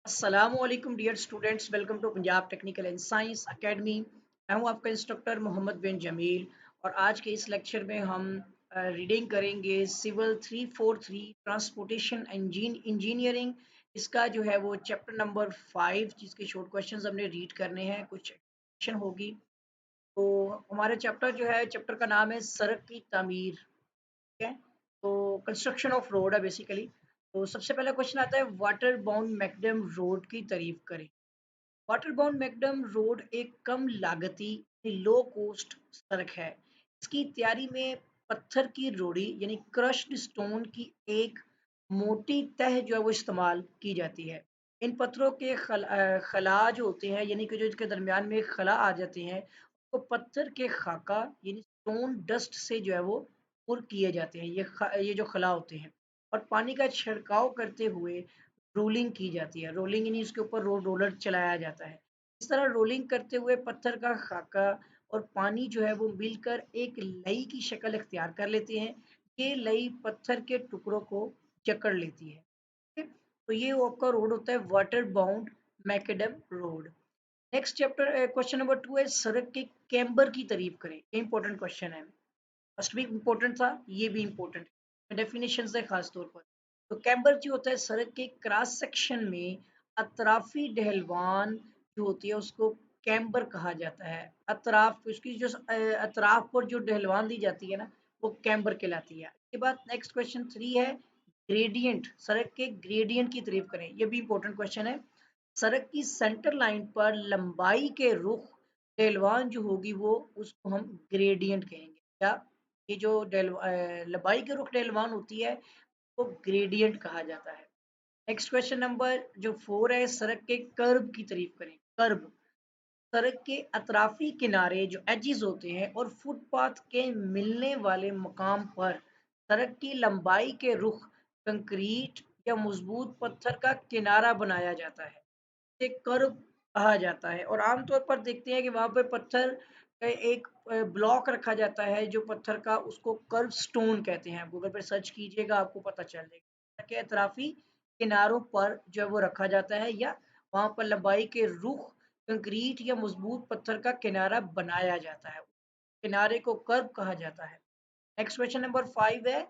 अस्सलामुअलैकुम dear students, welcome to Punjab technical and science academy. मैं हूं आपका इंस्ट्रक्टर मोहम्मद बिन जमील। और आज के इस लेक्चर में हम रीडिंग करेंगे सिविल 343 ट्रांसपोर्टेशन इंजीनियरिंग। इसका जो है वो चैप्टर नंबर 5, जिसके शॉर्ट क्वेश्चंस हमने रीड करने हैं, कुछ क्वेश्चन होगी। तो हमारे चैप्टर का नाम है सड़क की तामीर। ठीक है, तो कंस्ट्रक्शन ऑफ रोड है बेसिकली। तो सबसे पहला क्वेश्चन आता है, वाटर बाउंड मैकडम रोड की तारीफ करें। वाटर बाउंड मैकडम रोड एक कम लागती लो कॉस्ट सड़क है। इसकी तैयारी में पत्थर की रोड़ी यानी क्रश्ड स्टोन की एक मोटी तह जो है वो इस्तेमाल की जाती है। इन पत्थरों के खला जो होते हैं, यानी कि जो इसके दरमियान में खला आ जाते हैं, तो पत्थर के खाका यानी स्टोन डस्ट से जो है वो पुर किए जाते हैं। ये जो खला होते हैं, और पानी का छिड़काव करते हुए रोलिंग की जाती है। रोलिंग यानी उसके ऊपर रोलर चलाया जाता है। इस तरह रोलिंग करते हुए पत्थर का खाका और पानी जो है वो मिलकर एक लई की शक्ल इख्तियार कर लेते हैं। ये लई पत्थर के टुकड़ों को जकड़ लेती है। ठीक है? तो ये वो आपका रोड होता है water bound macadam road. Next chapter question number 2 है, सड़क के कैम्बर की तारीफ करें। ये इंपॉर्टेंट क्वेश्चन है। फर्स्ट भी इम्पोर्टेंट था, ये भी इम्पोर्टेंट है, डेफिनेशन है खास तौर पर। तो कैम्बर जो होता है, सड़क के क्रॉस सेक्शन में अतराफी ढलवान जो होती है उसको कैम्बर कहा जाता है। अतराफ उसकी जो अतराफ पर जो ढलवान दी जाती है ना, वो कैम्बर कहलाती है। इसके बाद नेक्स्ट क्वेश्चन 3 है, ग्रेडियंट, सड़क के ग्रेडियंट की तारीफ करें। ये भी इम्पोर्टेंट क्वेश्चन है। सड़क की सेंटर लाइन पर लंबाई के रुख ढलवान जो होगी वो उसको हम ग्रेडियंट कहेंगे। क्या? ये जो लंबाई के रुख ढलवान होती है वो ग्रेडियंट कहा जाता है। नेक्स्ट क्वेश्चन नंबर जो 4 है, सड़क के कर्व की तारीफ करें। कर्व, सड़क के अतराफी किनारे जो एजिस होते हैं और फुटपाथ के मिलने वाले मकाम पर सड़क की लंबाई के रुख कंक्रीट या मजबूत पत्थर का किनारा बनाया जाता है। इसे कर्व कहा जाता है। और आमतौर पर देखते हैं कि वहाँ पे पत्थर का एक ब्लॉक रखा जाता है, जो पत्थर का, उसको कर्व स्टोन कहते हैं। आप गूगल पर सर्च कीजिएगा, आपको पता चल जाएगा कि अतराफी किनारों पर जो है वो रखा जाता है, या वहाँ पर लंबाई के रुख कंक्रीट या मजबूत पत्थर का किनारा बनाया जाता है। किनारे को कर्व कहा जाता है। नेक्स्ट क्वेश्चन नंबर 5 है,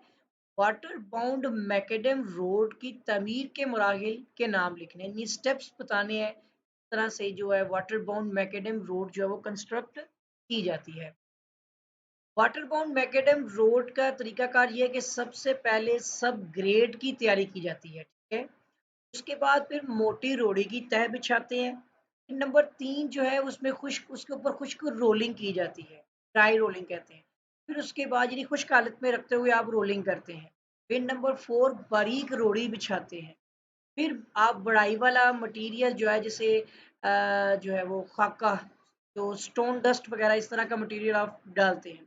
वाटर बाउंड मैकेडम रोड की तमीर के मराहिल के नाम लिखने हैं। ये स्टेप्स बताने हैं, इस तरह से जो है वाटर बाउंड मैकेडम रोड जो है वो कंस्ट्रक्ट की जाती है। वाटर बाउंड मैकेडम रोड का तरीकाकार ये है कि सबसे पहले सब ग्रेड की तैयारी की जाती है। ठीक है, उसके बाद फिर मोटी रोड़ी की तह बिछाते हैं। नंबर 3 जो है उसमें खुश्क, उसके ऊपर खुश्क रोलिंग की जाती है, ड्राई रोलिंग कहते हैं। फिर उसके बाद यानी खुश्क हालत में रखते हुए आप रोलिंग करते हैं। फिर नंबर 4 बारीक रोड़ी बिछाते हैं। फिर आप बढ़ाई वाला मटेरियल जो है, जैसे जो है वो खाका, जो स्टोन डस्ट वगैरह इस तरह का मटेरियल आप डालते हैं।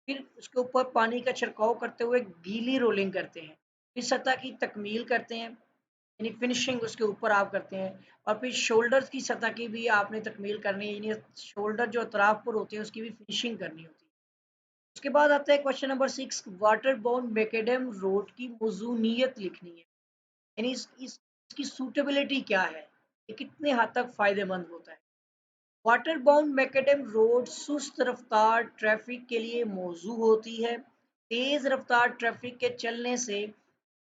फिर उसके ऊपर पानी का छिड़काव करते हुए गीली रोलिंग करते हैं। फिर सतह की तकमील करते हैं, यानी फिनिशिंग उसके ऊपर आप करते हैं। और फिर शोल्डर्स की सतह की भी आपने तकमील करनी है, यानी शोल्डर जो अतराफ पर होते हैं उसकी भी फिनिशिंग करनी होती है। उसके बाद आता है question number 6, water bound macadam road की मौजूनियत लिखनी है। यानी इसकी सूटेबिलिटी क्या है, ये कितने हद तक फायदेमंद होता है। वाटर बाउंड मैकेडम रोड सुस्त रफ्तार ट्रैफिक के लिए मौजू होती है। तेज रफ्तार ट्रैफिक के चलने से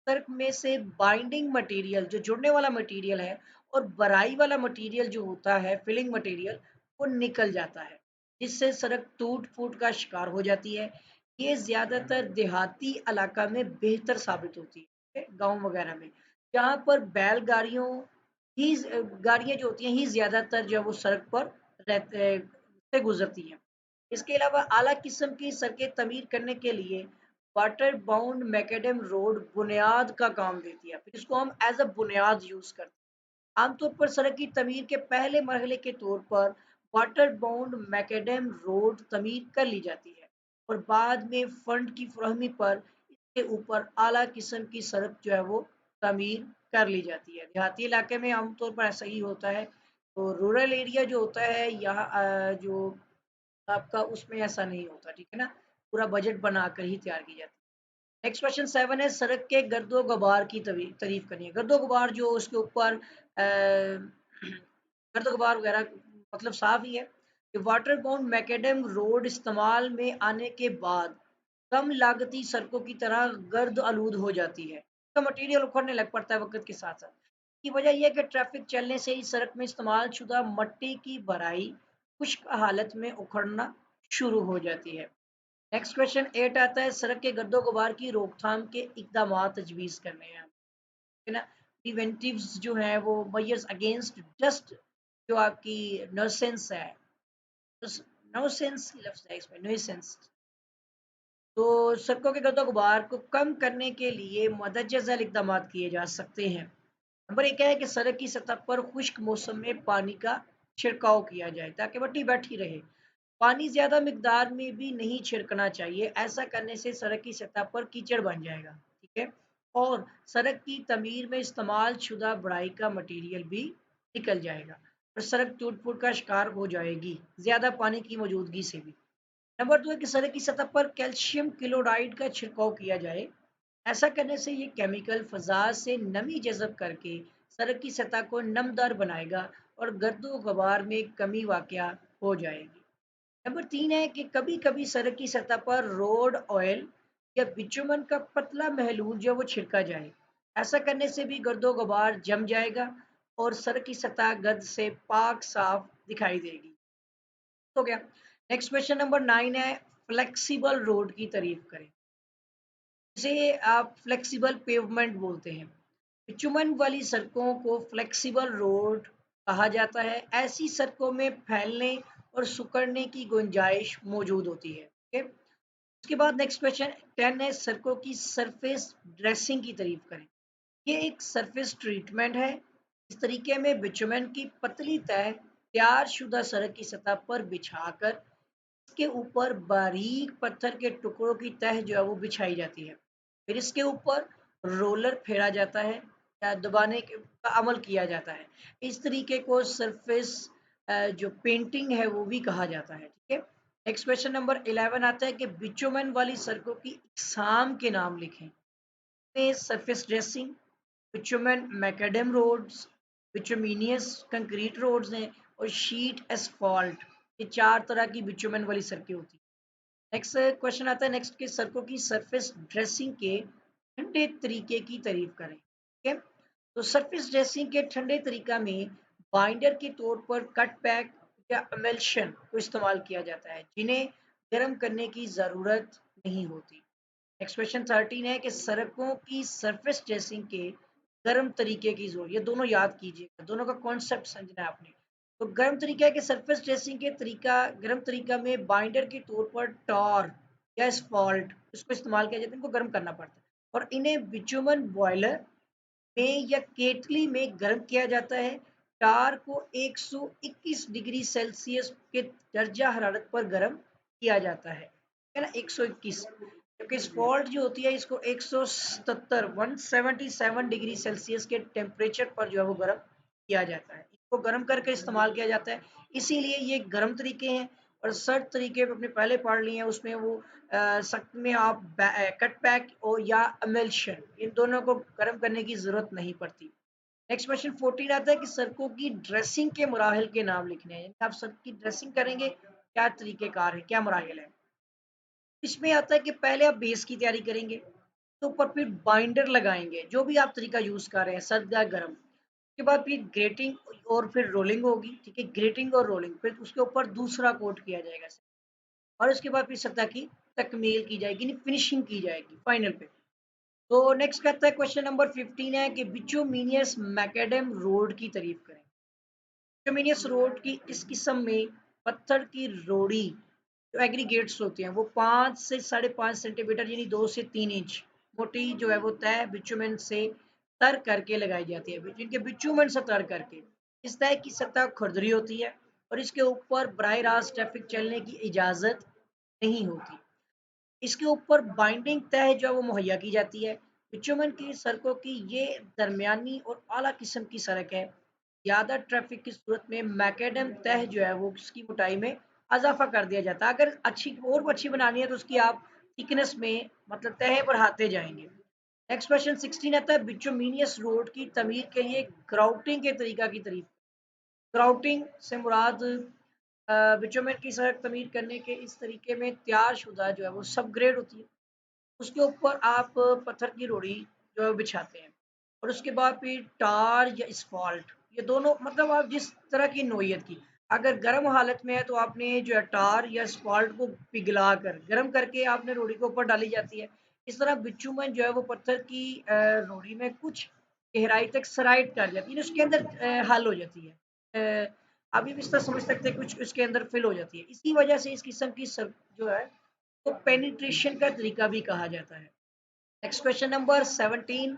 सड़क में से बाइंडिंग मटेरियल, जो जुड़ने वाला मटेरियल है, और बराई वाला मटेरियल जो होता है, फिलिंग मटेरियल, वो निकल जाता है, जिससे सड़क टूट फूट का शिकार हो जाती है। ये ज़्यादातर देहाती इलाका में बेहतर साबित होती है, गांव वगैरह में, जहाँ पर बैलगाड़ियों ही गाड़ियाँ जो होती हैं ही ज़्यादातर जो है वो सड़क पर रहते से गुजरती हैं। इसके अलावा आला किस्म की सड़कें तमीर करने के लिए वाटर बाउंड मैकेडम रोड बुनियाद का काम देती है। फिर इसको हम एज अ बुनियाद यूज करते हैं। आमतौर पर सड़क की तमीर के पहले मरहले के तौर पर वाटर बाउंड मैकेडम रोड तमीर कर ली जाती है, और बाद में फंड की फरहमी पर इसके ऊपर आला किस्म की सड़क जो है वो तमीर कर ली जाती है। देहाती इलाके में आमतौर पर ऐसा ही होता है। तो रूरल एरिया जो होता है यहाँ जो आपका, उसमें ऐसा नहीं होता। ठीक है ना, पूरा बजट बनाकर ही तैयार की जाती है। नेक्स्ट क्वेश्चन 7 है, सड़क के गर्दो गुबार की तारीफ करनी है। गर्दो गुबार जो उसके ऊपर गर्दो गुबार वगैरह मतलब साफ ही है कि वाटर बाउंड मैकेडम रोड इस्तेमाल में आने के बाद कम लागती सड़कों की तरह गर्द आलूद हो जाती है। इसका मटेरियल उखड़ने लग पड़ता है वक्त के साथ साथ। की वजह यह है कि ट्रैफिक चलने से ही सड़क में इस्तेमाल शुदा मट्टी की भराई खुश्क हालत में उखड़ना शुरू हो जाती है। नेक्स्ट क्वेश्चन 8 आता है, सड़क के गड्ढों गुबार की रोकथाम के इकदाम तजवीज़ करने हैं, है ना। प्रिवेंटिव्स जो है वो मेजर्स अगेंस्ट डस्ट, जो आपकी नर्सेंस है, नोसेंस की लफ्ज़ है इसमें, नोसेंस। तो सड़कों के गड्ढों गुबार को कम करने के लिए मदद झैल इकदाम किए जा सकते हैं। नंबर एक है कि सड़क की सतह पर खुश्क मौसम में पानी का छिड़काव किया जाए ताकि मट्टी बैठी रहे। पानी ज़्यादा मिकदार में भी नहीं छिड़कना चाहिए, ऐसा करने से सड़क की सतह पर कीचड़ बन जाएगा, ठीक है। और सड़क की तमीर में इस्तेमाल शुदा बढ़ाई का मटेरियल भी निकल जाएगा और सड़क टूट फूट का शिकार हो जाएगी ज़्यादा पानी की मौजूदगी से भी। नंबर 2 है कि सड़क की सतह पर कैल्शियम क्लोराइड का छिड़काव किया जाए। ऐसा करने से ये केमिकल फ़ज़ा से नमी जज़ब करके सड़क की सतह को नमदार बनाएगा और गर्दो गबार में कमी वाक़या हो जाएगी। नंबर 3 है कि कभी-कभी सड़क की सतह पर रोड ऑयल या बिटुमेन का पतला महलूल जो वो छिड़का जाए। ऐसा करने से भी गर्दो गुबार जम जाएगा और सड़क की सतह गर्द से पाक साफ दिखाई देगी। हो गया। नेक्स्ट क्वेश्चन नंबर 9 है, फ्लेक्सिबल रोड की तारीफ करें। इसे आप फ्लेक्सिबल पेवमेंट बोलते हैं। बिटुमेन वाली सड़कों को फ्लेक्सिबल रोड कहा जाता है। ऐसी सड़कों में फैलने और सिकुड़ने की गुंजाइश मौजूद होती है। ओके। उसके बाद नेक्स्ट क्वेश्चन 10 है, सड़कों की सरफेस ड्रेसिंग की तारीफ करें। ये एक सरफेस ट्रीटमेंट है। इस तरीके में बिटुमेन की पतली तय तैयार शुदा सड़क की सतह पर बिछाकर इसके ऊपर बारीक पत्थर के टुकड़ों की तह जो है वो बिछाई जाती है। फिर इसके ऊपर रोलर फेरा जाता है या दबाने का अमल किया जाता है। इस तरीके को सरफेस जो पेंटिंग है वो भी कहा जाता है, ठीक है। नेक्स्ट क्वेश्चन नंबर 11 आता है कि बिटुमेन वाली सड़कों की इकसाम के नाम लिखें। में surface dressing, bitumen macadam roads, bituminous concrete roads हैं और शीट एसफॉल्ट। ये 4 तरह की बिटुमेन वाली सड़कें होती हैं। नेक्स्ट क्वेश्चन आता है, नेक्स्ट के सड़कों की सरफेस ड्रेसिंग के ठंडे तरीके की तारीफ करें, ठीक है। तो सरफेस ड्रेसिंग के ठंडे तरीका में बाइंडर के तौर पर कट पैक या एमल्शन को इस्तेमाल किया जाता है, जिन्हें गर्म करने की ज़रूरत नहीं होती। नेक्स्ट क्वेश्चन 13 है कि सड़कों की सरफेस ड्रेसिंग के गर्म तरीके की जरूरत, ये दोनों याद कीजिएगा, दोनों का कॉन्सेप्ट समझना है आपने। तो गर्म तरीका है कि सरफेस ड्रेसिंग के तरीका, गर्म तरीका में बाइंडर के तौर पर टॉर या स्फॉल्ट इसको इस्तेमाल किया जाता है, इनको गर्म करना पड़ता है और इन्हें बिटुमेन बॉयलर में या केतली में गर्म किया जाता है। टार को 121 डिग्री सेल्सियस के दर्जा हरारत पर गर्म किया जाता है ना, 121। क्योंकि स्फॉल्ट जो होती है इसको 177 177 डिग्री सेल्सियस के टेम्परेचर पर जो है वो गर्म किया जाता है, इसको गर्म करके इस्तेमाल किया जाता है। इसीलिए ये गर्म तरीके हैं और सर्द तरीके अपने पहले पढ़ लिए हैं, उसमें वो सख्त में आप कट पैक और या एमल्शन इन दोनों को गर्म करने की ज़रूरत नहीं पड़ती। नेक्स्ट क्वेश्चन 14 आता है कि सड़कों की ड्रेसिंग के मराहल के नाम लिखने हैं, यानी आप सड़क की ड्रेसिंग करेंगे क्या तरीक़ेकार है, क्या मराहल है। इसमें आता है कि पहले आप बेस की तैयारी करेंगे, तो ऊपर फिर बाइंडर लगाएँगे, जो भी आप तरीका यूज़ कर रहे हैं, सर्द या गर्म। उसके बाद फिर ग्रेटिंग और फिर रोलिंग होगी, ठीक है, ग्रेटिंग और रोलिंग, फिर उसके ऊपर दूसरा कोट किया जाएगा और उसके बाद फिर सतह की तकमील की जाएगी, यानी फिनिशिंग की जाएगी फाइनल पे। तो नेक्स्ट कहता है क्वेश्चन नंबर 15 है कि बिटुमिनियस मैकेडम रोड की तारीफ करें। बिटुमिनियस रोड की इस किस्म में पत्थर की रोड़ी जो एग्रीगेट्स होते हैं वो 5 से 5.5 सेंटीमीटर यानी 2 से 3 इंच मोटी जो है वो तय बिटुमेन से तर करके लगाई जाती है, जिनके बिटुमेन से तर करके। इस तय की सतह खुरदरी होती है और इसके ऊपर बराह रास्त ट्रैफिक चलने की इजाज़त नहीं होती। इसके ऊपर बाइंडिंग तह जो है वो मुहैया की जाती है। बिटुमेन की सड़कों की ये दरमियानी और आला किस्म की सड़क है। ज़्यादा ट्रैफिक की सूरत में मैकेडम तह जो है वो उसकी मोटाई में इजाफा कर दिया जाता है। अगर अच्छी और अच्छी बनानी है तो उसकी आप थिकनेस में मतलब तह बढ़ाते जाएंगे। नेक्स्ट क्वेश्चन 16 आता है, बिचुमिनियस रोड की तमीर के लिए ग्राउटिंग के तरीका की तारीफ। ग्राउटिंग से मुराद बिचुमेन की सड़क तमीर करने के इस तरीके में तैयार शुदा जो है वो सब ग्रेड होती है, उसके ऊपर आप पत्थर की रोड़ी जो है बिछाते हैं और उसके बाद फिर टार या इस्फाल्ट, ये दोनों मतलब आप जिस तरह की नोयत की, अगर गर्म हालत में है तो आपने जो है टार या इस्फाल्ट को पिघला कर गर्म करके आपने रोड़ी के ऊपर डाली जाती है। इस तरह बिचुमन जो है वो पत्थर की रोड़ी में कुछ गहराई तक सराइट कर जाती है, उसके अंदर हल हो जाती है। आप ये भी इस तरह समझ सकते हैं कुछ उसके अंदर फिल हो जाती है। इसी वजह से इस किस्म की सब जो है तो पेनिट्रेशन का तरीका भी कहा जाता है। नेक्स्ट क्वेश्चन नंबर 17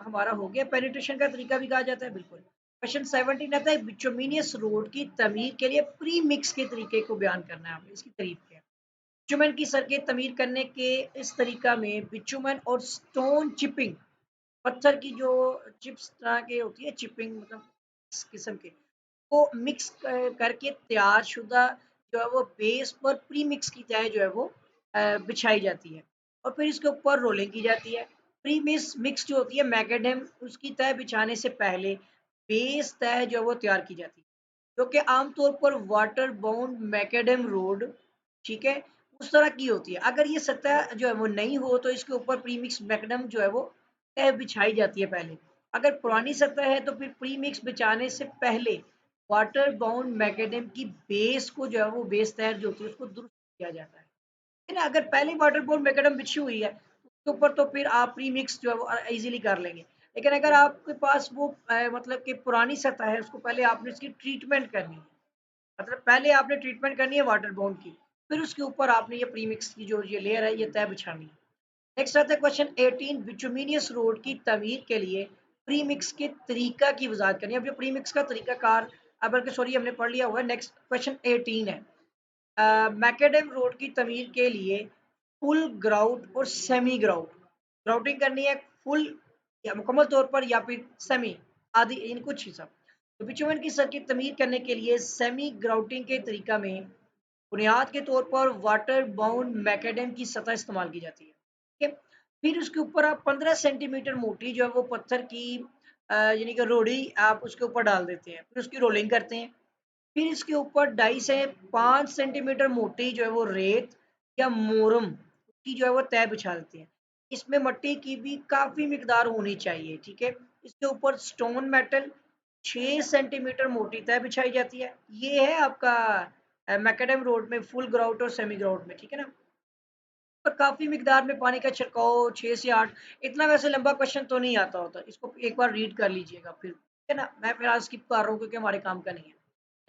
हमारा हो गया, पेनिट्रेशन का तरीका भी कहा जाता है, बिल्कुल। क्वेश्चन 17 आता है, बिचुमिनियस रोड की तमीर के लिए प्री मिक्स के तरीके को बयान करना है आपने, इसकी तारीफ क्या है। बिचुमन की सड़कें तमीर करने के इस तरीका में बिचुमन और स्टोन चिपिंग, पत्थर की जो चिप्स तरह के होती है चिपिंग मतलब इस किस्म के, को मिक्स करके तैयार शुदा जो है वो बेस पर प्री मिक्स की तय जो है वो बिछाई जाती है और फिर इसके ऊपर रोलिंग की जाती है। प्री मिक्स मिक्स जो होती है मैकेडेम, उसकी तय बिछाने से पहले बेस तय जो है वो तैयार की जाती है, जो कि आमतौर पर वाटर बाउंड मैकेडेम रोड, ठीक है, उस तरह की होती है। अगर ये सतह जो है वो नहीं हो तो इसके ऊपर प्री मिक्स मैकेडम जो है वो तय बिछाई जाती है पहले। अगर पुरानी सतह है तो फिर प्री मिक्स बिछाने से पहले वाटर बाउंड मैकेडम की बेस को जो है वो बेस तैयार जो होती है उसको दुरुस्त किया जाता है। फिर अगर पहले वाटर बाउंड मैकेडम बिछी हुई है उसके ऊपर तो फिर आप प्री मिक्स जो है वो इजीली कर लेंगे। लेकिन अगर आपके पास वो मतलब कि पुरानी सतह है, उसको पहले आपने इसकी ट्रीटमेंट करनी है, मतलब पहले आपने ट्रीटमेंट करनी है वाटर बाउंड की, फिर उसके ऊपर आपने ये प्रीमिक्स की जो ये लेयर है ये तय बिछानी है। नेक्स्ट आता है क्वेश्चन 18, बिचुमिनियस रोड की तमीर के लिए प्रीमिक्स के तरीका की वजाहत करनी है। अब जो प्रीमिक्स का तरीका कार, अब बल्कि सॉरी हमने पढ़ लिया हुआ है। नेक्स्ट क्वेश्चन 18 है, मैकेडम रोड की तमीर के लिए फुल ग्राउट और सेमी ग्राउट, ग्राउटिंग करनी है फुल या मुकम्मल तौर पर या फिर सेमी, आदि इन कुछ ही सब। तो बिचुमन की सर की तमीर करने के लिए सेमी ग्राउटिंग के तरीका में बुनियाद के तौर पर वाटर बाउंड मैकेडम की सतह इस्तेमाल की जाती है, ठीक है। फिर उसके ऊपर आप 15 सेंटीमीटर मोटी जो है वो पत्थर की यानी कि रोड़ी आप उसके ऊपर डाल देते हैं, फिर उसकी रोलिंग करते हैं। फिर इसके ऊपर 2.5 से 5 सेंटीमीटर मोटी जो है वो रेत या मोरम की जो है वो तय बिछा देते हैं। इसमें मिट्टी की भी काफ़ी मिकदार होनी चाहिए, ठीक है। इसके ऊपर स्टोन मेटल 6 सेंटीमीटर मोटी तय बिछाई जाती है। ये है आपका मैकेडम रोड में फुल ग्राउट और सेमी ग्राउट में, ठीक है ना। पर काफ़ी मिकदार में पानी का छिड़काव 6 से 8, इतना वैसे लंबा क्वेश्चन तो नहीं आता होता, इसको एक बार रीड कर लीजिएगा फिर, ठीक है ना। मैं फिलहाल स्किप कर रहा हूँ क्योंकि हमारे काम का नहीं है।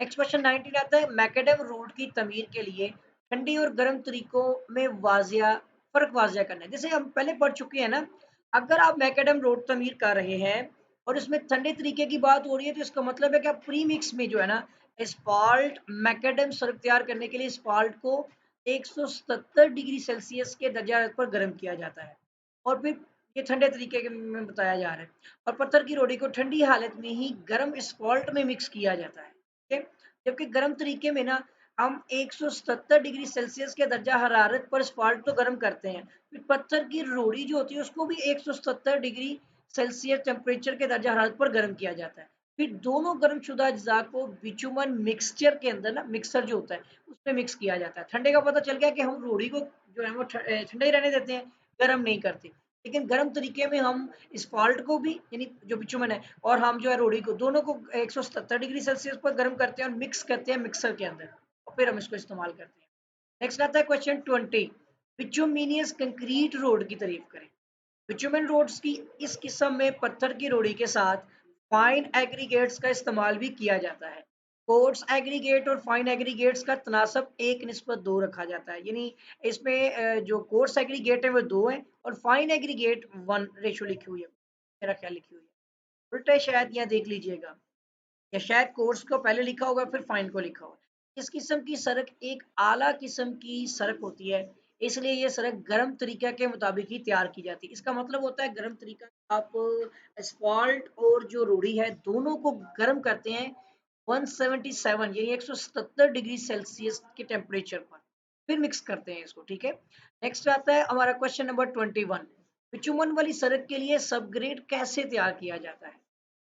नेक्स्ट क्वेश्चन 19 आता है, मैकेडम रोड की तमीर के लिए ठंडी और गर्म तरीकों में वाजिया फर्क वाजिया करना है। जैसे हम पहले पढ़ चुके हैं ना, अगर आप मैकेडम रोड तमीर कर रहे हैं और इसमें ठंडे तरीके की बात हो रही है तो इसका मतलब है कि आप प्री मिक्स में जो है ना स्पाल्ट मैकेडम सड़क तैयार करने के लिए स्पाल्ट को 177 डिग्री सेल्सियस के दर्जा हरारत पर गर्म किया जाता है और फिर ये ठंडे तरीके में बताया जा रहा है और पत्थर की रोटी को ठंडी हालत में ही गर्म स्पॉल्ट में मिक्स किया जाता है, ठीक है। जबकि गर्म तरीके में ना हम 177 डिग्री सेल्सियस के दर्जा हरारत पर स्पॉल्ट तो गर्म करते हैं, फिर पत्थर की रोड़ी जो होती है उसको भी 177 डिग्री सेल्सियस टेम्परेचर के दर्जा हरारत पर गर्म किया जाता है। फिर दोनों गर्म शुदा अज्जा को बिचुमन मिक्सचर के अंदर ना मिक्सर जो होता है उसमें मिक्स किया जाता है। ठंडे का पता चल गया कि हम रोड़ी को जो है वो ठंडा ही रहने देते हैं, गर्म नहीं करते। लेकिन गर्म तरीके में हम स्पाल्ट को भी यानी जो बिचुमन है और हम जो है रोड़ी को दोनों को 177 डिग्री सेल्सियस पर गर्म करते हैं और मिक्स करते हैं मिक्सर के अंदर और फिर हम इसको इस्तेमाल करते हैं। नेक्स्ट आता है क्वेश्चन 20, बिचुमिनियस कंक्रीट रोड की तारीफ करें। बिचुमन रोड्स की इस किस्म में पत्थर की रोड़ी के साथ फाइन एग्रीगेट्स का इस्तेमाल भी किया जाता है। कोर्स एग्रीगेट और फाइन एग्रीगेट्स का तनासब 1:2 रखा जाता है, यानी इसमें जो कोर्स एग्रीगेट है वो 2 है और फाइन एग्रीगेट 1 रेशो लिखी हुई है, मेरा ख्याल लिखी हुई है। उल्टा शायद यहाँ देख लीजिएगा, या शायद कोर्स को पहले लिखा होगा फिर फाइन को लिखा होगा। इस किस्म की सड़क एक आला किस्म की सड़क होती है, इसलिए ये सड़क गर्म तरीका के मुताबिक ही तैयार की जाती है। इसका मतलब होता है गर्म तरीका, आप एस्फाल्ट और जो रोड़ी है दोनों को गर्म करते हैं 177 यानी 177 डिग्री सेल्सियस के टेम्परेचर पर, फिर मिक्स करते हैं इसको, ठीक है। नेक्स्ट आता है हमारा क्वेश्चन नंबर 21। बिचुमन वाली सड़क के लिए सबग्रेड कैसे तैयार किया जाता है?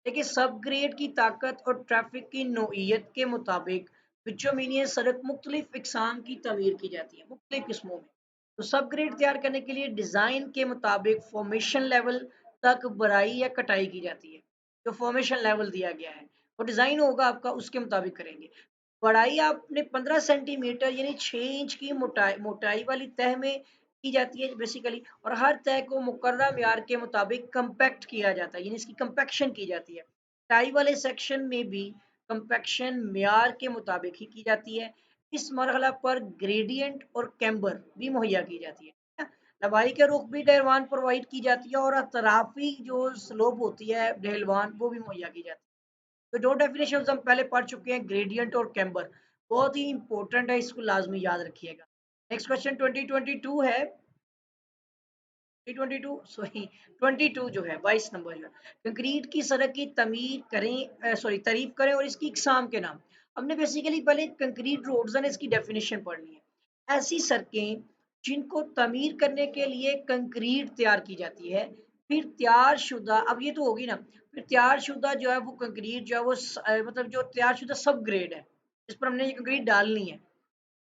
देखिए, सब ग्रेड की ताकत और ट्रैफिक की नोयत के मुताबिक बिटुमिनियस सड़क मुख्तलिफ इकसाम की तमीर की जाती है मुख्तलिफ किस्मों में। तो सब ग्रेड तैयार करने के लिए डिज़ाइन के मुताबिक फॉर्मेशन लेवल तक बराई या कटाई की जाती है। जो फॉर्मेशन लेवल दिया गया है वो डिज़ाइन होगा आपका, उसके मुताबिक करेंगे। बढ़ाई आपने 15 सेंटीमीटर यानी 6 इंच की मोटाई मोटाई वाली तह में की जाती है बेसिकली, और हर तह को मुकर्रर म्यार के मुताबिक कंपैक्ट किया जाता है, यानी इसकी कंपैक्शन की जाती है। टाई वाले सेक्शन में भी कंपैक्शन म्यार के मुताबिक ही की जाती है। इस मरहला पर ग्रेडियंट और कैम्बर भी मुहैया की जाती है। लंबाई के रुख भी ढलवान प्रोवाइड की जाती है, और अतराफी जो स्लोप होती है ढलवान वो भी मुहैया की जाती है। तो दो डेफिनेशन हम पहले पढ़ चुके हैं, ग्रेडियंट और कैम्बर। बहुत ही इंपॉर्टेंट है, इसको लाजमी याद रखिएगा। नेक्स्ट क्वेश्चन 2022 है, 2022 सॉरी 22 जो है 22 नंबर जो है, कंक्रीट की सड़क की तमीर करें, सॉरी तारीफ करें और इसकी इकसाम के नाम। हमने बेसिकली पहले कंक्रीट रोड्स है इसकी डेफिनेशन पढ़नी है। ऐसी सड़कें जिनको तमीर करने के लिए कंक्रीट तैयार की जाती है, फिर तैयार शुदा, अब ये तो होगी ना, फिर तैयार शुदा जो है वो कंक्रीट जो है वो मतलब जो तैयार शुदा सब ग्रेड है, इस पर हमने ये कंक्रीट डालनी है।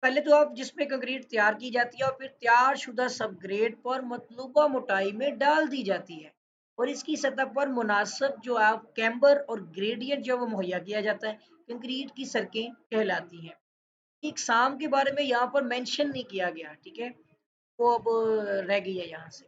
पहले तो आप जिसमें कंक्रीट तैयार की जाती है और फिर तैयार शुदा सब ग्रेड पर मतलूबा मोटाई में डाल दी जाती है, और इसकी सतह पर मुनासिब जो है कैम्बर और ग्रेडियंट जो है वो मुहैया किया जाता है। कंक्रीट की सड़कें कहलाती हैं। इकसाम के बारे में यहाँ पर मेंशन नहीं किया गया, ठीक है, वो अब रह गई है यहाँ से।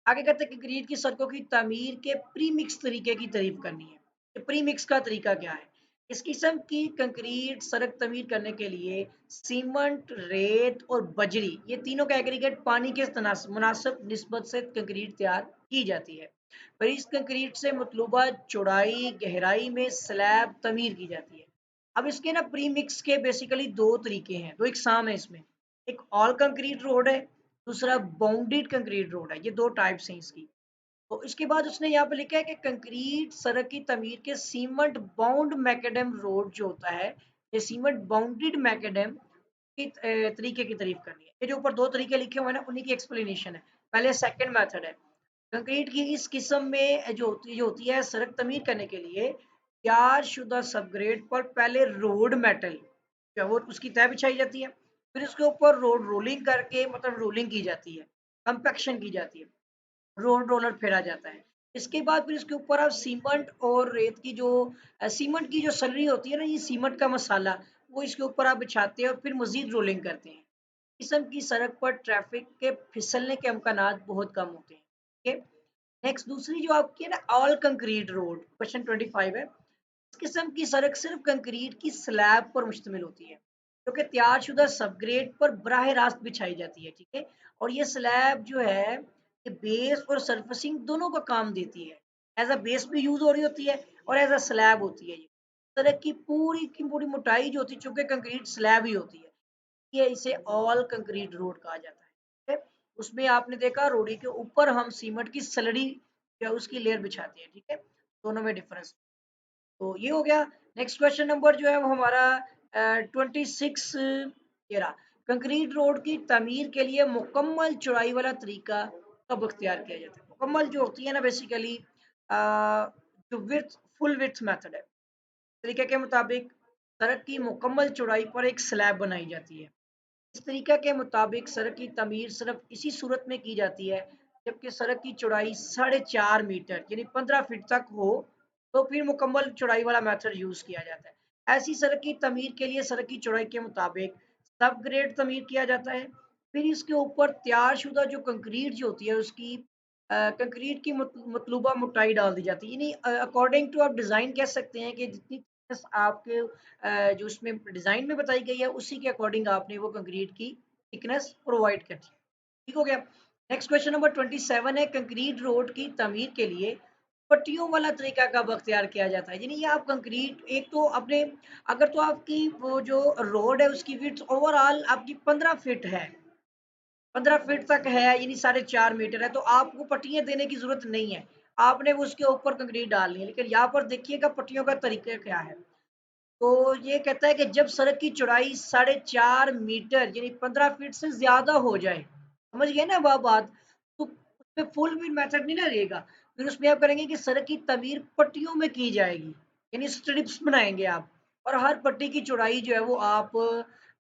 आगे कहते हैं कि कंक्रीट की सड़कों की तामीर के प्री मिक्स तरीके की तारीफ करनी है। ये प्री मिक्स का तरीका क्या है? इस किस्म की कंक्रीट सड़क तमीर करने के लिए सीमेंट, रेत और बजरी, ये तीनों का एग्रीगेट पानी के मुनासिब निस्बत से कंक्रीट तैयार की जाती है। फिर इस कंक्रीट से मतलूबा चौड़ाई गहराई में स्लैब तमीर की जाती है। अब इसके ना प्री मिक्स के बेसिकली दो तरीके हैं, दो इकसाम है इसमें। एक ऑल कंक्रीट रोड है, दूसरा बाउंडेड कंक्रीट रोड है। ये दो टाइप्स हैं इसकी। तो इसके बाद उसने यहाँ पे लिखा है कि कंक्रीट सड़क की तमीर के सीमेंट बाउंड मैकेडम रोड जो होता है, ये सीमेंट बाउंडेड मैकेडम की तरीके की तारीफ करनी है। ये जो ऊपर दो तरीके लिखे हुए हैं ना, उन्हीं की एक्सप्लेनेशन है। पहले सेकंड मेथड है, कंक्रीट की इस किस्म में जो होती है सड़क तमीर करने के लिए तैयार शुदा सबग्रेड पर पहले रोड मेटल क्या वो उसकी तय बिछाई जाती है, फिर उसके ऊपर रोड रोलिंग करके मतलब रोलिंग की जाती है, कंपैक्शन की जाती है, रोड रोलर फेरा जाता है। इसके बाद फिर इसके ऊपर आप सीमेंट और रेत की जो सीमेंट की जो सलरी होती है ना, ये सीमेंट का मसाला, वो इसके ऊपर आप बिछाते हैं और फिर मजीद रोलिंग करते हैं। किस्म की सड़क पर ट्रैफिक के फिसलने के अमकानात बहुत कम होते हैं, ठीक है। नेक्स्ट दूसरी जो आपकी है ना, ऑल कंक्रीट रोड, क्वेश्चन 25 है। इस किस्म की सड़क सिर्फ कंक्रीट की स्लैब पर मुश्तमिल होती है, जो कि तैयारशुदा सबग्रेड पर बराह रास्त बिछाई जाती है, ठीक है। और ये स्लैब जो है ये बेस और सरफेसिंग दोनों का काम देती है। एज अ बेस भी यूज हो रही होती है और एज अ स्लैब होती है। ये सड़क की पूरी मोटाई जो होती है चूंकि कंक्रीट स्लैब ही होती है, ये इसे ऑल कंक्रीट रोड कहा जाता है, ठीक है? उसमें आपने देखा रोड़ी के ऊपर हम सीमेंट की स्लरी या उसकी लेयर बिछाते हैं, ठीक है। दोनों में डिफरेंस। तो ये हो गया। नेक्स्ट क्वेश्चन नंबर जो है वो हमारा 26 ये रहा। कंक्रीट रोड की तमीर के लिए मुकम्मल चौड़ाई वाला तरीका कब अख्तियार किया जाता है? मुकम्मल जो होती है ना बेसिकली जो विर्थ फुल विर्थ मेथड है, तरीके के मुताबिक सड़क की मुकम्मल चौड़ाई पर एक स्लैब बनाई जाती है। इस तरीका के मुताबिक सड़क की तमीर सिर्फ इसी सूरत में की जाती है जबकि सड़क की चौड़ाई 4.5 मीटर यानी 15 फीट तक हो, तो फिर मुकम्मल चौड़ाई वाला मेथड यूज किया जाता है। ऐसी सड़क की तमीर के लिए सड़क की चौड़ाई के मुताबिक सब ग्रेड तमीर किया जाता है। फिर इसके ऊपर तैयार शुदा जो कंक्रीट जो होती है उसकी कंक्रीट की मतलूबा मोटाई डाल दी जाती है, यानी अकॉर्डिंग टू आप डिज़ाइन कह सकते हैं कि जितनी thickness आपके जो उसमें डिज़ाइन में बताई गई है उसी के अकॉर्डिंग आपने वो कंक्रीट की थिकनेस प्रोवाइड करनी है। ठीक हो गया। नेक्स्ट क्वेश्चन नंबर 27 है, कंक्रीट रोड की तमीर के लिए पट्टियों वाला तरीका कब अख्तियार किया जाता है? यानी ये आप कंक्रीट एक तो अपने, अगर तो आपकी वो जो रोड है उसकी विड्थ ओवरऑल आपकी 15 फीट है, 15 फीट तक है यानी 4.5 मीटर है, तो आपको पट्टियां देने की जरूरत नहीं है, आपने वो उसके ऊपर कंक्रीट डालनी है। लेकिन यहाँ पर देखिएगा पट्टियों का तरीका क्या है। तो ये कहता है कि जब सड़क की चौड़ाई 4.5 मीटर यानी 15 फीट से ज्यादा हो जाए, समझ गए ना वो बात, तो उसमें फुल मील मेथड नहीं ना रहेगा। फिर उसमें आप करेंगे कि सड़क की तमीर पट्टियों में की जाएगी, यानी स्ट्रिप्स बनाएंगे आप, और हर पट्टी की चौड़ाई जो है वो आप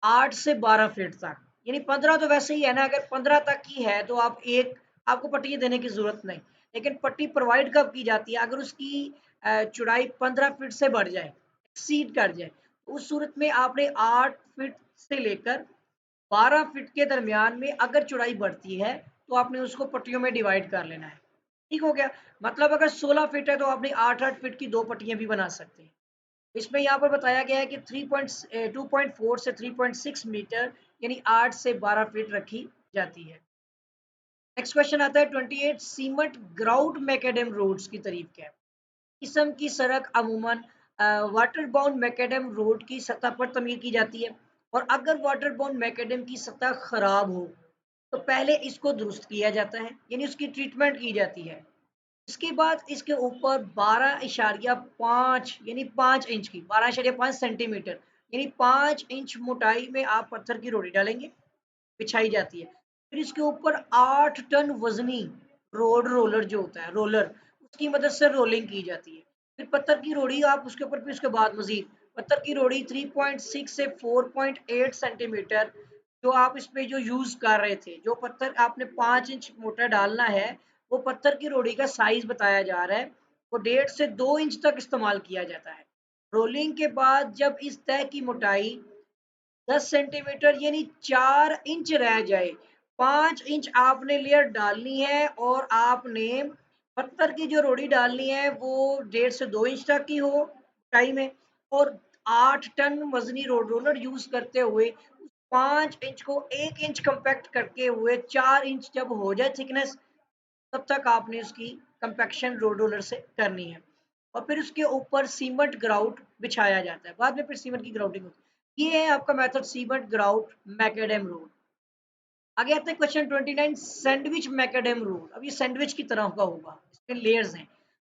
8 से 12 फीट तक, यानी 15 तो वैसे ही है ना, अगर 15 तक की है तो आप एक, आपको पट्टी देने की जरूरत नहीं। लेकिन पट्टी प्रोवाइड कब की जाती है, अगर उसकी चौड़ाई 15 फीट से बढ़ जाए, एक्सीड कर जाए, तो उस सूरत में आपने 8 फीट से लेकर 12 फीट के दरमियान में अगर चौड़ाई बढ़ती है तो आपने उसको पट्टियों में डिवाइड कर लेना है। ठीक हो गया। मतलब अगर 16 फीट है तो आपने 8-8 फीट की दो पट्टियां भी बना सकते हैं। इसमें यहाँ पर बताया गया है कि 2.4 से 3.6 मीटर यानी 8 से 12 फीट रखी जाती है। नेक्स्ट क्वेश्चन आता है 28, सीमेंट ग्राउट मैकेडम रोड्स की तारीफ क्या है। किस्म की सड़क अमूमन वाटर बाउंड मैकेडम रोड की सतह पर तमीर की जाती है, और अगर वाटर बाउंड मैकेडम की सतह खराब हो तो पहले इसको दुरुस्त किया जाता है, यानी उसकी ट्रीटमेंट की जाती है। इसके बाद इसके ऊपर 12.5 यानी 5 इंच की 12.5 सेंटीमीटर यानी 5 इंच मोटाई में आप पत्थर की रोड़ी डालेंगे, बिछाई जाती है। फिर इसके ऊपर 8 टन वजनी रोड रोलर जो होता है रोलर, उसकी मदद से रोलिंग की जाती है। फिर पत्थर की रोड़ी आप उसके ऊपर, फिर उसके बाद मजीद पत्थर की रोड़ी 3.6 से 4.8 सेंटीमीटर, जो आप इस पे जो यूज कर रहे थे, जो पत्थर आपने 5 इंच मोटा डालना है, वो पत्थर की रोड़ी का साइज बताया जा रहा है, वो 1.5 से 2 इंच तक इस्तेमाल किया जाता है। रोलिंग के बाद जब इस तय की मोटाई 10 सेंटीमीटर यानी 4 इंच रह जाए, 5 इंच आपने लेयर डालनी है, और आपने पत्थर की जो रोड़ी डालनी है वो 1.5 से 2 इंच तक की हो टाई में, और 8 टन वजनी रोड रोलर यूज करते हुए 5 इंच को 1 इंच कंपैक्ट करके हुए 4 इंच जब हो जाए थिकनेस, तब तक आपने उसकी कंपैक्शन रोड रोलर से करनी है। और फिर उसके ऊपर सीमेंट ग्राउट बिछाया जाता है, बाद में फिर सीमेंट की ग्राउटिंग होती है। ये है आपका method cement grout macadam road. आगे आता है क्वेश्चन 29, सैंडविच मैकेडम रोड। अब ये सैंडविच की तरह का होगा, इसमें लेयर्स हैं।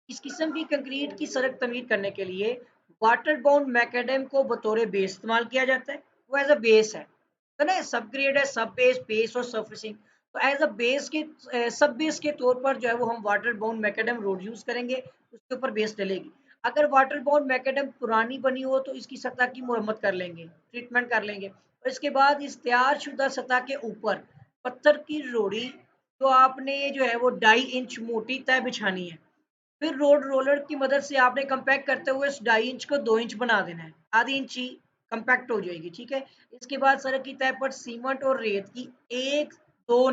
इस किस्म की कंक्रीट की सड़क तमीर करने के लिए वाटर बाउंड मैकेडम को बतौर बेस इस्तेमाल किया जाता है। वो एज अ बेस है, तो ना सब ग्रेड है, सब बेस, बेस और सर्फिसिंग। तो एज अ बेस के सब बेस के तौर पर जो है वो हम water bound macadam road use करेंगे, उसके ऊपर बेस डलेगी। अगर वाटर बाउंड मैकेडम पुरानी बनी हो तो इसकी सतह की मुरम्मत कर लेंगे, ट्रीटमेंट कर लेंगे, और इसके बाद इस तैयार शुदा सतह के ऊपर पत्थर की रोड़ी जो आपने जो है वो 2.5 इंच मोटी तय बिछानी है। फिर रोड रोलर की मदद से आपने कंपैक्ट करते हुए इस 2.5 इंच को 2 इंच बना देना है, आधी इंच ही कंपैक्ट हो जाएगी। ठीक है। इसके बाद सड़क की तय पर सीमेंट और रेत की 1-2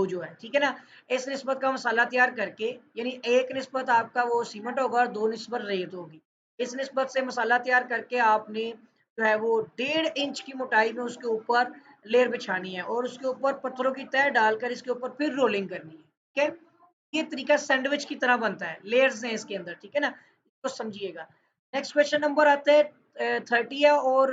जो है, ठीक है ना, इस निस्बत का मसाला तैयार करके, यानी 1 निस्बत आपका वो सीमेंट होगा और 2 निस्बत रेत होगी। इस निस्बत से मसाला तैयार करके आपने जो है वो 1.5 इंच की मोटाई में उसके ऊपर लेयर बिछानी है, और उसके ऊपर पत्थरों की तय डालकर इसके ऊपर फिर रोलिंग करनी है। ठीक है। ये तरीका सैंडविच की तरह बनता है, लेयर्स हैं इसके अंदर, ठीक है ना, इसको समझिएगा। नेक्स्ट क्वेश्चन नंबर आता है 30 है, और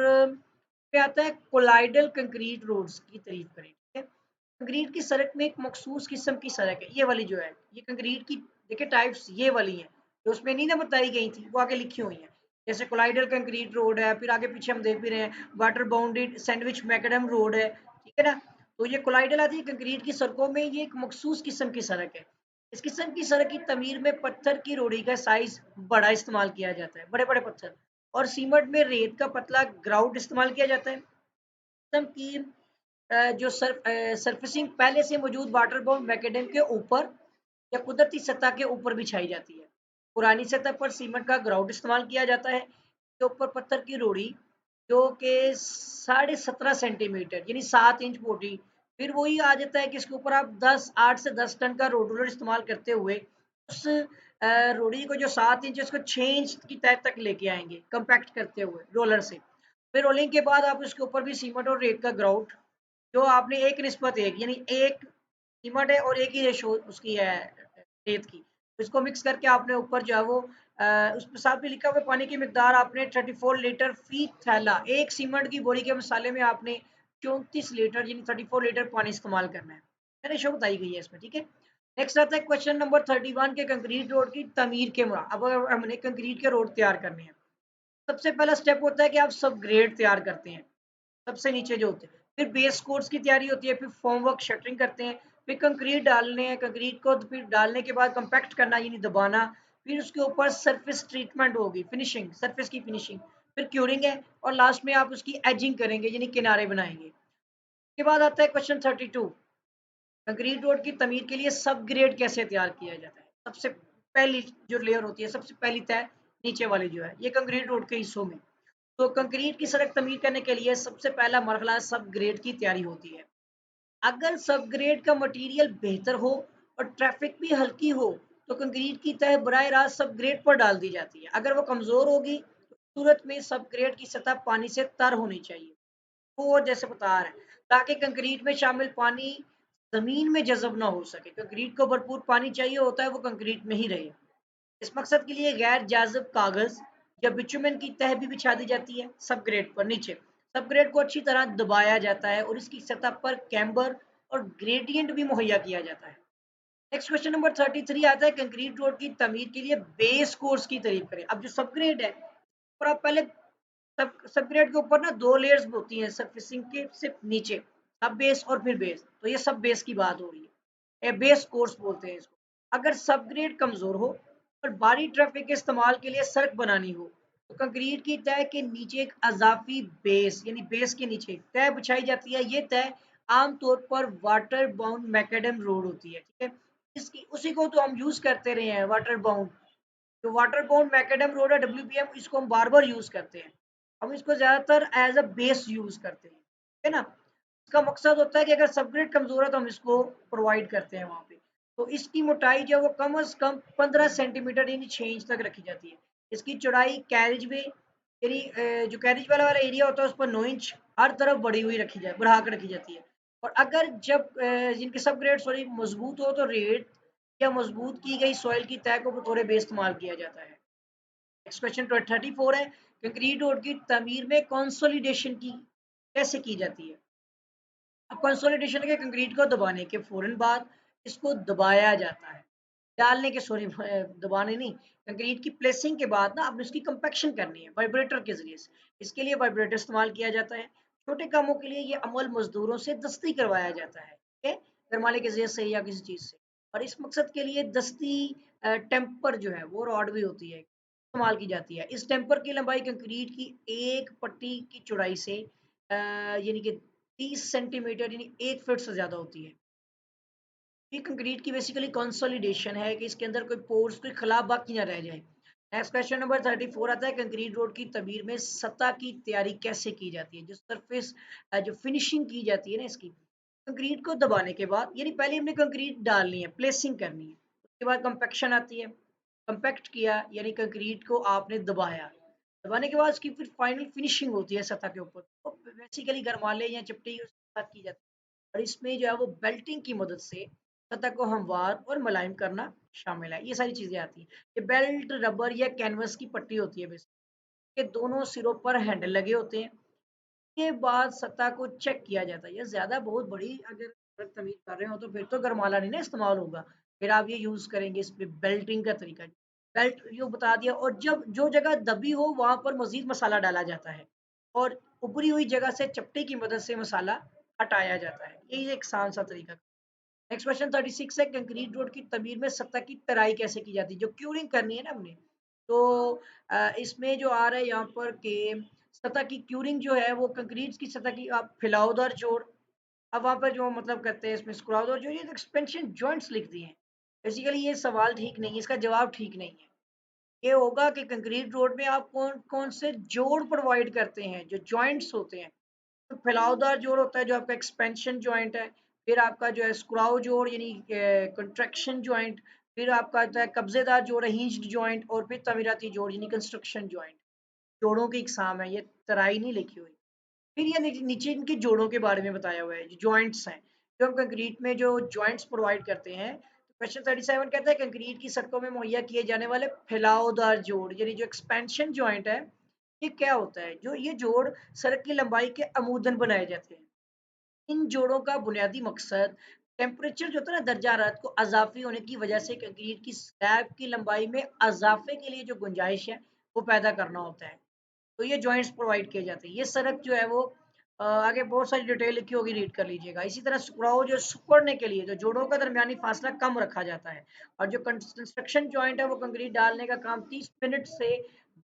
पे आता है कोलाइडल कंक्रीट रोड्स की तारीफ करें। ठीक है। कंक्रीट की सड़क में एक मखसूस किस्म की सड़क है, ये वाली जो है, ये कंक्रीट की देखिए टाइप्स ये वाली हैं, जो उसमें नहीं ना बताई गई थी, वो आगे लिखी हुई हैं। जैसे कोलाइडल कंक्रीट रोड है, फिर आगे पीछे हम देख भी रहे हैं water bounded sandwich macadam road है, ठीक है ना। तो ये कोलाइडल आती है कंक्रीट की सड़कों में, ये एक मखसूस किस्म की सड़क है। इस किस्म की सड़क की तमीर में पत्थर की रोड़ी का साइज बड़ा इस्तेमाल किया जाता है, बड़े बड़े पत्थर, और सीमेंट में रेत का पतला ग्राउट इस्तेमाल किया जाता है। किस्म की जो सरफेसिंग पहले से मौजूद वाटर बाउंड मैकेडम के ऊपर या कुदरती सतह के ऊपर बिछाई जाती है। पुरानी सतह पर सीमेंट का ग्राउट इस्तेमाल किया जाता है, के ऊपर पत्थर की रोड़ी जो कि 17.5 सेंटीमीटर यानी 7 इंच मोटी। फिर वही आ जाता है कि इसके ऊपर आप 8 से 10 टन का रोड रोलर इस्तेमाल करते हुए उस रोड़ी को जो 7 इंच है उसको 6 इंच की तय तक लेके आएंगे, कंपैक्ट करते हुए रोलर से। फिर रोलिंग के बाद आप इसके ऊपर भी सीमेंट और रेत का ग्राउट, जो आपने 1:1 यानी एक सीमेंट है और एक ही रेशो उसकी है रेत की, तो इसको मिक्स करके आपने ऊपर जो है वो उसमें साथ में लिखा हुआ पानी की मिकदार आपने 34 लीटर फी थैला, एक सीमेंट की बोरी के मसाले में आपने 34 लीटर यानी 34 लीटर पानी इस्तेमाल करना है, रेशो बताई गई है इसमें। ठीक है। नेक्स्ट आता है क्वेश्चन नंबर 31 के कंक्रीट रोड की तमीर के मुरा। अब हमने कंक्रीट के रोड तैयार करने हैं, सबसे पहला स्टेप होता है कि आप सब ग्रेड तैयार करते हैं, सबसे नीचे जो होते हैं, फिर बेस कोर्स की तैयारी होती है, फिर फॉर्मवर्क शटरिंग करते हैं, फिर कंक्रीट डालने हैं, कंक्रीट को फिर डालने के बाद कंपैक्ट करना यानी दबाना, फिर उसके ऊपर सरफेस ट्रीटमेंट होगी, फिनिशिंग, सरफेस की फिनिशिंग, फिर क्यूरिंग है, और लास्ट में आप उसकी एजिंग करेंगे यानी किनारे बनाएंगे। उसके बाद आता है क्वेश्चन 32, कंक्रीट रोड की तमीर के लिए सब ग्रेड कैसे तैयार किया जाता है। सबसे पहली जो लेयर होती है, सबसे पहली तय नीचे वाली जो है, ये कंक्रीट रोड के हिस्सों में, तो कंक्रीट की सड़क तमीर करने के लिए सबसे पहला मरहला सब ग्रेड की तैयारी होती है। अगर सब ग्रेड का मटेरियल बेहतर हो और ट्रैफिक भी हल्की हो, तो कंक्रीट की तह बराह रास्त सब ग्रेड पर डाल दी जाती है। अगर वो कमजोर होगी, तो सूरत में सब ग्रेड की सतह पानी से तर होनी चाहिए, वो जैसे बता रहे हैं, ताकि कंक्रीट में शामिल पानी जमीन में जज़ब ना हो सके। कंक्रीट को भरपूर पानी चाहिए होता है, वो कंक्रीट में ही रहे। इस मकसद के लिए गैर जाज़ब कागज या बिटुमेन की तह भी बिछा दी जाती है सब ग्रेड पर नीचे। सब ग्रेड को अच्छी तरह दबाया जाता है और इसकी सतह पर कैम्बर और ग्रेडियंट भी मुहैया किया जाता है। नेक्स्ट क्वेश्चन नंबर 33 आता है, कंक्रीट रोड की तमीर के लिए बेस कोर्स की तारीफ करें। अब जो सब ग्रेड है, और आप पहले सब ग्रेड के ऊपर ना दो लेयर्स होती हैं सरफेसिंग के सिर्फ नीचे, सब बेस और फिर बेस, तो ये सब बेस की बात हो रही है, ये बेस कोर्स बोलते हैं इसको। अगर सब ग्रेड कमजोर हो और भारी ट्रैफिक के इस्तेमाल के लिए सड़क बनानी हो, तो कंक्रीट की तह के नीचे एक अजाफी बेस यानी बेस के नीचे तह बिछाई जाती है। ये तह आमतौर पर वाटर बाउंड मैकेडम रोड होती है, ठीक है। इसकी उसी को तो हम यूज करते रहे हैं, वाटर बाउंड, जो वाटर बाउंड मैकेडम रोड है WBM, इसको हम बार बार यूज करते हैं। हम इसको ज्यादातर एज अ बेस यूज करते हैं, है ना। इसका मकसद होता है कि अगर सबग्रेड कमजोर है तो हम इसको प्रोवाइड करते हैं वहाँ पे। तो इसकी मोटाई जो है वो कम से कम 15 सेंटीमीटर यानी 6 इंच तक रखी जाती है। इसकी चौड़ाई कैरिज वे यानी जो कैरिज वाला एरिया होता है उस पर 9 इंच हर तरफ बढ़ी हुई रखी जाए, बढ़ा कर रखी जाती है। और अगर जब जिनके सब ग्रेड सॉरी मजबूत हो, तो रेत या मजबूत की गई सॉइल की तय को बतौर बेस इस्तेमाल किया जाता है। नेक्स्ट क्वेश्चन 34 है, कंक्रीट रोड की तमीर में कंसोलिडेशन की कैसे की जाती है। अब कंसोलिडेशन के कंक्रीट को दबाने के फौरन बाद इसको दबाया जाता है, डालने के सॉरी दबाने नहीं, कंक्रीट की प्लेसिंग के बाद ना आपने उसकी कंपैक्शन करनी है वाइब्रेटर के जरिए से। इसके लिए वाइब्रेटर इस्तेमाल किया जाता है। छोटे कामों के लिए ये अमल मजदूरों से दस्ती करवाया जाता है, ठीक है, गरमाले के जरिए से या किसी चीज से। और इस मकसद के लिए दस्ती टेम्पर जो है वो रॉड भी होती है, इस्तेमाल की जाती है। इस टेम्पर की लंबाई कंक्रीट की एक पट्टी की चौड़ाई से यानी कि 30 सेंटीमीटर यानी 1 फीट से ज्यादा होती है। ये कंक्रीट की बेसिकली कंसोलिडेशन है कि इसके अंदर कोई पोर्स, कोई खला बाकी ना रह जाए। नेक्स्ट क्वेश्चन नंबर 34 आता है, कंक्रीट रोड की तमीर में सतह की तैयारी कैसे की जाती है। जो सरफेस जो फिनिशिंग की जाती है ना इसकी, कंक्रीट को दबाने के बाद यानी पहले हमने कंक्रीट डालनी है, प्लेसिंग करनी है, उसके बाद कंपैक्शन आती है, कंपैक्ट किया यानी कंक्रीट को आपने दबाया, दबाने के बाद उसकी फिर फाइनल फिनिशिंग होती है सतह के ऊपर, तो बेसिकली गरमाले या चिपटी उसके साथ की जाती है। और इसमें जो है वो बेल्टिंग की मदद से सतह को हमवार और मुलायम करना शामिल है। ये सारी चीजें आती हैं। ये बेल्ट रबर या कैनवस की पट्टी होती है बेसिकली, के दोनों सिरों पर हैंडल लगे होते हैं। के बाद सतह को चेक किया जाता है। ये ज्यादा बहुत बड़ी अगर सड़क तमीज कर रहे हो तो फिर तो गरमाला नहीं ना इस्तेमाल होगा, फिर आप ये यूज करेंगे इस पे बेल्टिंग का तरीका, बेल्ट यो बता दिया। और जब जो जगह दबी हो वहां पर मजीद मसाला डाला जाता है और उभरी हुई जगह से चपटे की मदद से मसाला हटाया जाता है। यही एक आसान सा तरीका। नेक्स्ट क्वेश्चन 36 है, कंक्रीट रोड की तमीर में सतह की तराई कैसे की जाती है। जो क्यूरिंग करनी है ना हमने, तो इसमें जो आ रहा है यहाँ पर के सतह की क्यूरिंग जो है वो कंक्रीट की सतह की आप फैलावदार जोड़, अब वहाँ पर जो मतलब करते हैं इसमें स्क्राउदर जो ये एक्सपेंशन जॉइंट्स लिख दिए हैं। बेसिकली ये सवाल ठीक नहीं है, इसका जवाब ठीक नहीं है। ये होगा कि कंक्रीट रोड में आप कौन कौन से जोड़ प्रोवाइड करते हैं, जो जॉइंट्स होते हैं। तो फैलावदार जोड़ होता है जो आपका एक्सपेंशन जॉइंट है, फिर आपका जो है स्क्राउ जोड़ यानी कंट्रैक्शन जॉइंट, फिर आपका आता है कब्जेदार जोड़ हिंज्ड जॉइंट, और फिर तमीराती जोड़ यानी कंस्ट्रक्शन जॉइंट। जोड़ों की इकसाम है, ये तराई नहीं लिखी हुई। फिर ये नीचे इनके जोड़ों के बारे में बताया हुआ है, जो जॉइंट्स हैं, जो हम कंक्रीट में जो जॉइंट्स प्रोवाइड करते हैं। क्वेश्चन 37 कहता है, कंक्रीट की सड़कों में मुहैया किए जाने वाले फैलावदार जोड़ यानी जो एक्सपेंशन जॉइंट है, ये क्या होता है। जो ये जोड़ सड़क की लंबाई के अमूदन बनाए जाते हैं। इन जोड़ों का बुनियादी मकसद टेम्परेचर जो होता है ना, दर्जा हरारत को अजाफी होने की वजह से कंक्रीट की स्लैब की लंबाई में अजाफे के लिए जो गुंजाइश है वो पैदा करना होता है। तो ये जॉइंट्स प्रोवाइड किए जाते हैं। ये सड़क जो है वो आगे बहुत सारी डिटेल लिखी होगी, रीड कर लीजिएगा। इसी तरह स्क्रू जो सिकुड़ने के लिए जो जोड़ों का दरमियानी फासला कम रखा जाता है, और जो कंस्ट्रक्शन जॉइंट है वो कंक्रीट डालने का काम 30 मिनट से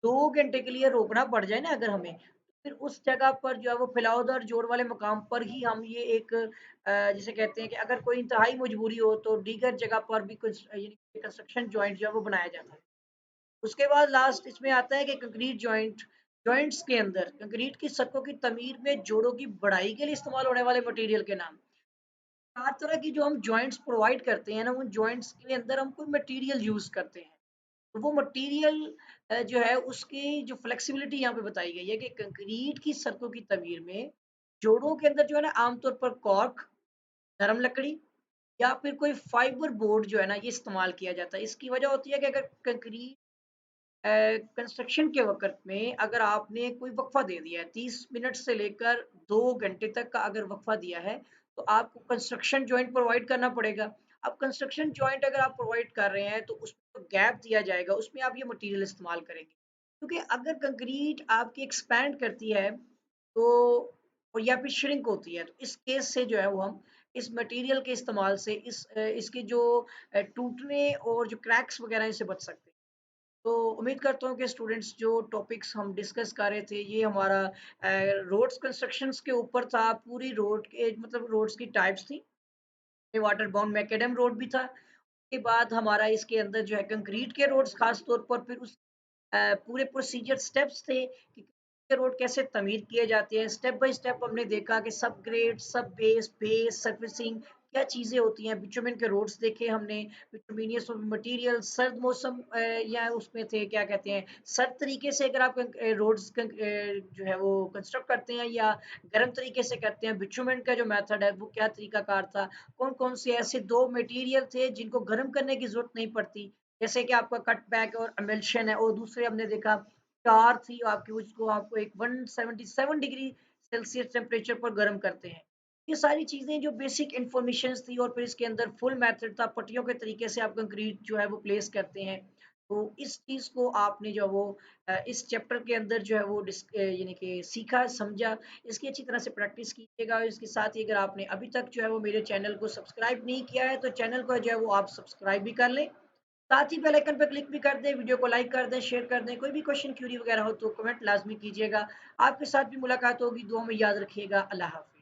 2 घंटे के लिए रोकना पड़ जाए ना अगर हमें, फिर उस जगह पर जो है वो फैलावदार जोड़ वाले मकाम पर ही हम ये एक जिसे कहते हैं कि अगर कोई इंतहाई मजबूरी हो तो दीगर जगह पर भी कुछ कंस्ट्रक्शन जॉइंट जो है वो बनाया जाता है। उसके बाद लास्ट इसमें आता है कि कंक्रीट जॉइंट्स के अंदर कंक्रीट की सड़कों की तमीर में जोड़ों की बढ़ाई के लिए इस्तेमाल होने वाले मटेरियल के नाम। हर तरह की जो हम जॉइंट्स प्रोवाइड करते हैं ना, उन जॉइंट्स के अंदर हम कोई मटेरियल यूज करते हैं। तो वो मटेरियल जो है उसकी जो फ्लेक्सिबिलिटी यहाँ पे बताई गई है कि कंक्रीट की सड़कों की तमीर में जोड़ों के अंदर जो है ना आमतौर पर कॉर्क, नरम लकड़ी या फिर कोई फाइबर बोर्ड जो है ना ये इस्तेमाल किया जाता है। इसकी वजह होती है कि अगर कंक्रीट कंस्ट्रक्शन के वक़्त में अगर आपने कोई वक़्फ़ा दे दिया है, 30 मिनट से लेकर 2 घंटे तक का अगर वक़्फ़ा दिया है, तो आपको कंस्ट्रक्शन जॉइंट प्रोवाइड करना पड़ेगा। अब कंस्ट्रक्शन जॉइंट अगर आप प्रोवाइड कर रहे हैं, तो उसमें जो गैप दिया जाएगा, उसमें आप ये मटीरियल इस्तेमाल करेंगे। क्योंकि अगर कंक्रीट आपकी एक्सपैंड करती है, तो और या फिर श्रिंक होती है, तो इस केस से जो है वो हम इस मटीरियल के इस्तेमाल से इसके जो टूटने और जो क्रैक्स वग़ैरह इनसे बच सकते हैं। तो उम्मीद करता हूँ कि स्टूडेंट्स जो टॉपिक्स हम डिस्कस कर रहे थे ये हमारा रोड्स कंस्ट्रक्शंस के ऊपर था। पूरी रोड के मतलब रोड्स की टाइप्स थी, वाटर बाउंड मैकेडम रोड भी था। उसके बाद हमारा इसके अंदर जो है कंक्रीट के रोड्स खास तौर पर, फिर उस पूरे प्रोसीजर स्टेप्स थे कि के रोड कैसे तमीर किए जाते हैं। स्टेप बाय स्टेप हमने देखा कि सब ग्रेड, सब बेस सर्विसिंग क्या चीज़ें होती हैं। बिटुमेन के रोड्स देखे हमने, बिटुमिनियस मटेरियल सर्द मौसम या उसमें थे क्या कहते हैं सर्द तरीके से अगर आप रोड्स जो है वो कंस्ट्रक्ट करते हैं या गर्म तरीके से करते हैं। बिटुमेन का जो मेथड है वो क्या तरीकाकार था, कौन-कौन से ऐसे 2 मटेरियल थे जिनको गर्म करने की ज़रूरत नहीं पड़ती, जैसे कि आपका कट बैक और एमल्शन है। और दूसरे हमने देखा कार थी आपकी, उसको आपको एक 177 डिग्री सेल्सियस टेम्परेचर पर गर्म करते हैं। ये सारी चीज़ें जो बेसिक इन्फॉर्मेशंस थी, और फिर इसके अंदर फुल मेथड था, पट्टियों के तरीके से आप कंक्रीट जो है वो प्लेस करते हैं। तो इस चीज़ को आपने जो है वो इस चैप्टर के अंदर जो है वो यानी कि सीखा, समझा। इसकी अच्छी तरह से प्रैक्टिस कीजिएगा, और इसके साथ ही अगर आपने अभी तक जो है वो मेरे चैनल को सब्सक्राइब नहीं किया है, तो चैनल को जो है वो आप सब्सक्राइब भी कर लें। साथ ही बेल आइकन पे क्लिक भी कर दें, वीडियो को लाइक कर दें, शेयर कर दें। कोई भी क्वेश्चन, क्यूरी वगैरह हो तो कमेंट लाज़मी कीजिएगा। आपके साथ भी मुलाकात होगी, दुआ में याद रखिएगा। अल्लाह हाफ़िज़।